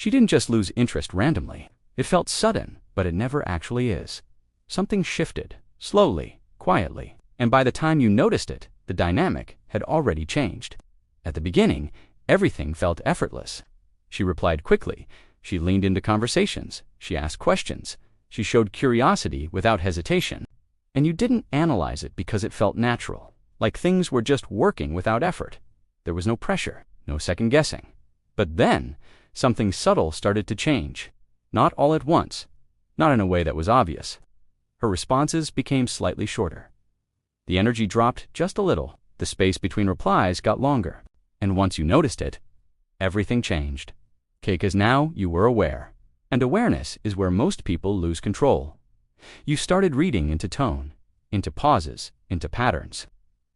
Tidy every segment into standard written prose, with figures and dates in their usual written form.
She didn't just lose interest randomly. It felt sudden, but it never actually is. Something shifted, slowly, quietly, and by the time you noticed it, the dynamic had already changed. At the beginning, everything felt effortless. She replied quickly. She leaned into conversations. She asked questions. She showed curiosity without hesitation. And you didn't analyze it because it felt natural, like things were just working without effort. There was no pressure, no second guessing. But then, something subtle started to change. Not all at once, not in a way that was obvious. Her responses became slightly shorter. The energy dropped just a little. The space between replies got longer. And once you noticed it, everything changed. Because now you were aware. And awareness is where most people lose control. You started reading into tone, into pauses, into patterns.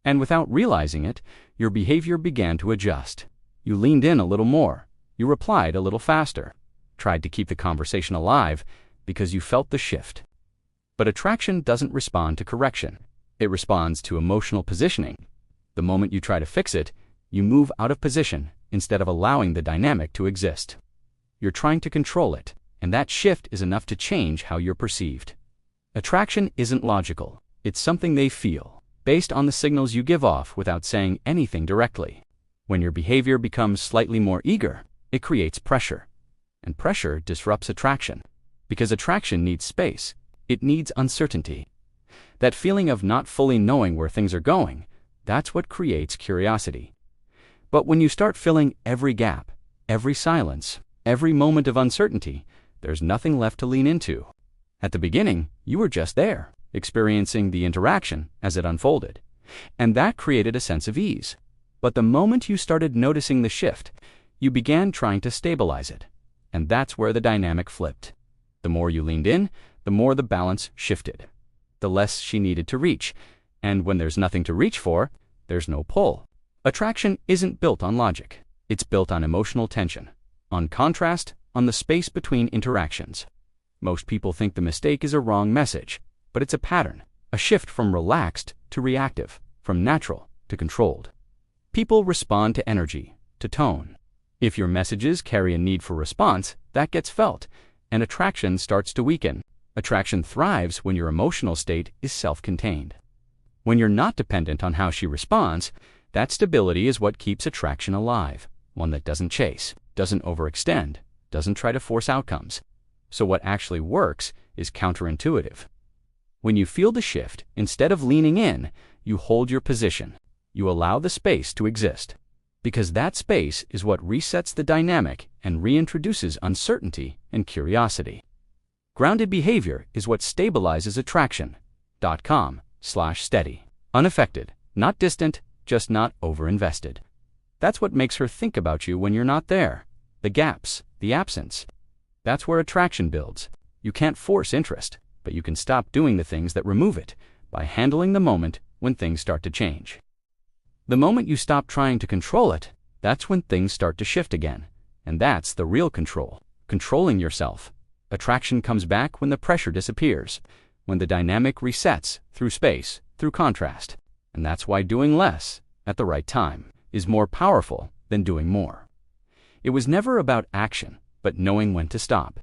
And without realizing it, your behavior began to adjust. You leaned in a little more. You replied a little faster. Tried to keep the conversation alive because you felt the shift. But attraction doesn't respond to correction. It responds to emotional positioning. The moment you try to fix it, you move out of position instead of allowing the dynamic to exist. You're trying to control it, and that shift is enough to change how you're perceived. Attraction isn't logical. It's something they feel, based on the signals you give off without saying anything directly. When your behavior becomes slightly more eager, it creates pressure. And pressure disrupts attraction. Because attraction needs space. It needs uncertainty. That feeling of not fully knowing where things are going, that's what creates curiosity. But when you start filling every gap, every silence, every moment of uncertainty, there's nothing left to lean into. At the beginning, you were just there, experiencing the interaction as it unfolded. And that created a sense of ease. But the moment you started noticing the shift, you began trying to stabilize it. And that's where the dynamic flipped. The more you leaned in, the more the balance shifted. The less she needed to reach. And when there's nothing to reach for, there's no pull. Attraction isn't built on logic. It's built on emotional tension, on contrast, on the space between interactions. Most people think the mistake is a wrong message, but it's a pattern, a shift from relaxed to reactive, from natural to controlled. People respond to energy, to tone. If your messages carry a need for response, that gets felt, and attraction starts to weaken. Attraction thrives when your emotional state is self-contained. When you're not dependent on how she responds, that stability is what keeps attraction alive, one that doesn't chase, doesn't overextend, doesn't try to force outcomes. So what actually works is counterintuitive. When you feel the shift, instead of leaning in, you hold your position. You allow the space to exist. Because that space is what resets the dynamic and reintroduces uncertainty and curiosity. Grounded behavior is what stabilizes attraction. .com/steady. Unaffected, not distant, just not overinvested. That's what makes her think about you when you're not there. The gaps, the absence. That's where attraction builds. You can't force interest, but you can stop doing the things that remove it by handling the moment when things start to change. The moment you stop trying to control it, that's when things start to shift again. And that's the real control, controlling yourself. Attraction comes back when the pressure disappears, when the dynamic resets through space, through contrast. And that's why doing less, at the right time, is more powerful than doing more. It was never about action, but knowing when to stop.